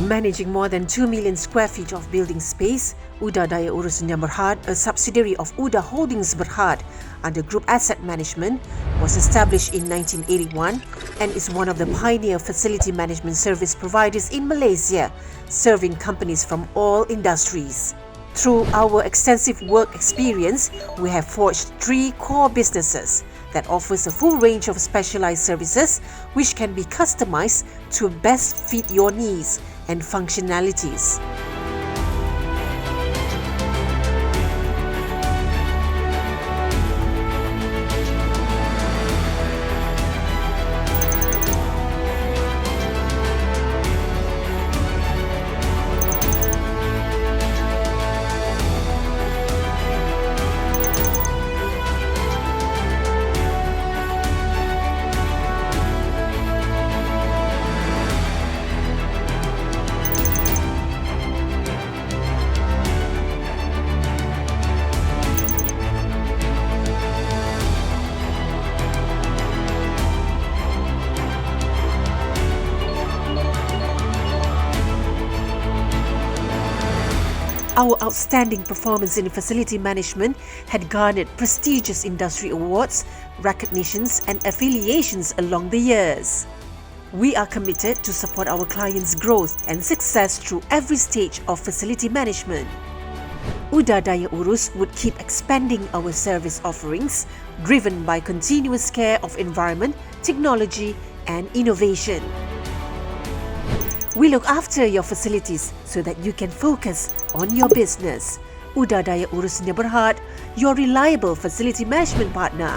Managing more than 2 million square feet of building space, UDA Dayaurus Sdn Bhd, a subsidiary of UDA Holdings Berhad under Group Asset Management, was established in 1981 and is one of the pioneer facility management service providers in Malaysia, serving companies from all industries. Through our extensive work experience, we have forged 3 core businesses that offers a full range of specialized services which can be customized to best fit your needs and functionalities. Our outstanding performance in facility management had garnered prestigious industry awards, recognitions and affiliations along the years. We are committed to support our clients' growth and success through every stage of facility management. UDA Dayaurus would keep expanding our service offerings, driven by continuous care of environment, technology and innovation. We look after your facilities so that you can focus on your business. UDA Dayaurus Sdn Bhd, your reliable facility management partner.